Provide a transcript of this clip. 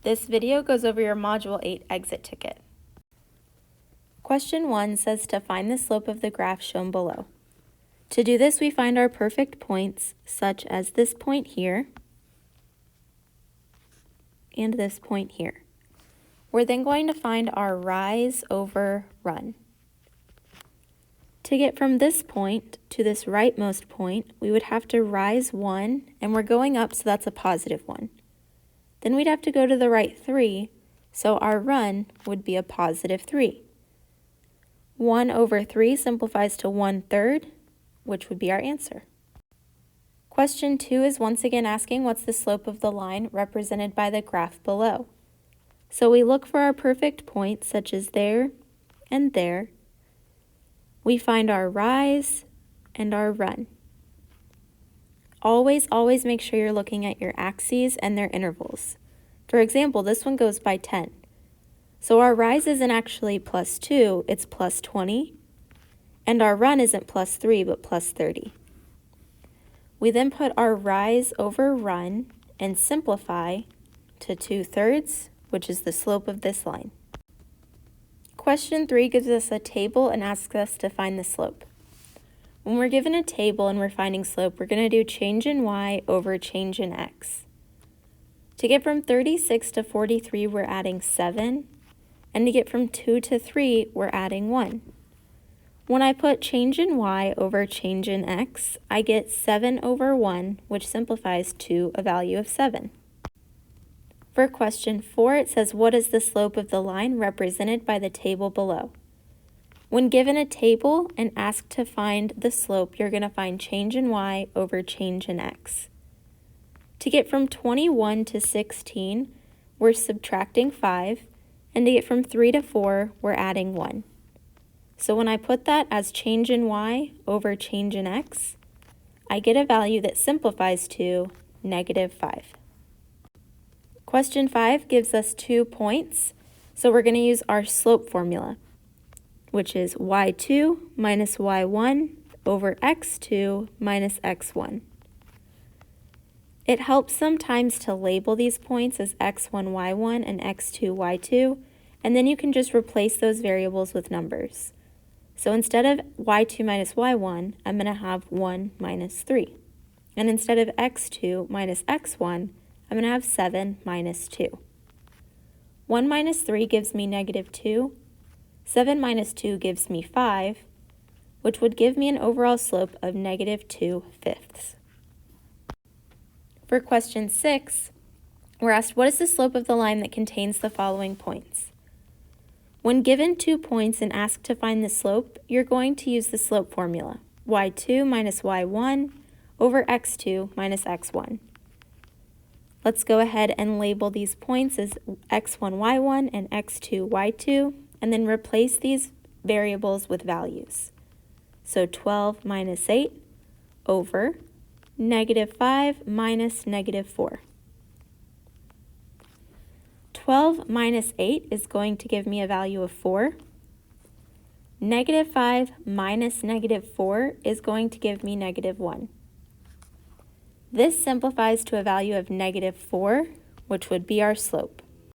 This video goes over your Module 8 exit ticket. Question 1 says to find the slope of the graph shown below. To do this, we find our perfect points, such as this point here and this point here. We're then going to find our rise over run. To get from this point to this rightmost point, we would have to rise 1, and we're going up, so that's a positive 1. Then we'd have to go to the right 3, so our run would be a positive 3. 1 over 3 simplifies to 1/3, which would be our answer. Question 2 is once again asking what's the slope of the line represented by the graph below. So we look for our perfect points, such as there and there. We find our rise and our run. Always make sure you're looking at your axes and their intervals. For example, this one goes by 10. So our rise isn't actually +2, it's +20. And our run isn't +3, but +30. We then put our rise over run and simplify to 2/3, which is the slope of this line. Question 3 gives us a table and asks us to find the slope. When we're given a table and we're finding slope, we're going to do change in y over change in x. To get from 36 to 43, we're adding 7, and to get from 2 to 3, we're adding 1. When I put change in y over change in x, I get 7 over 1, which simplifies to a value of 7. For question 4, it says, what is the slope of the line represented by the table below? When given a table and asked to find the slope, you're going to find change in y over change in x. To get from 21 to 16, we're subtracting 5, and to get from 3 to 4, we're adding 1. So when I put that as change in y over change in x, I get a value that simplifies to -5. Question 5 gives us 2 points, so we're going to use our slope formula, which is y2 minus y1 over x2 minus x1. It helps sometimes to label these points as x1, y1 and x2, y2, and then you can just replace those variables with numbers. So instead of y2 minus y1, I'm going to have 1 minus 3. And instead of x2 minus x1, I'm going to have 7 minus 2. 1 minus 3 gives me -2. 7 minus 2 gives me 5, which would give me an overall slope of -2/5. For question 6, we're asked what is the slope of the line that contains the following points? When given 2 points and asked to find the slope, you're going to use the slope formula, y2 minus y1 over x2 minus x1. Let's go ahead and label these points as x1, y1 and x2, y2, and then replace these variables with values. So 12 minus 8 over -5 minus -4. 12 minus 8 is going to give me a value of 4. -5 minus -4 is going to give me -1. This simplifies to a value of -4, which would be our slope.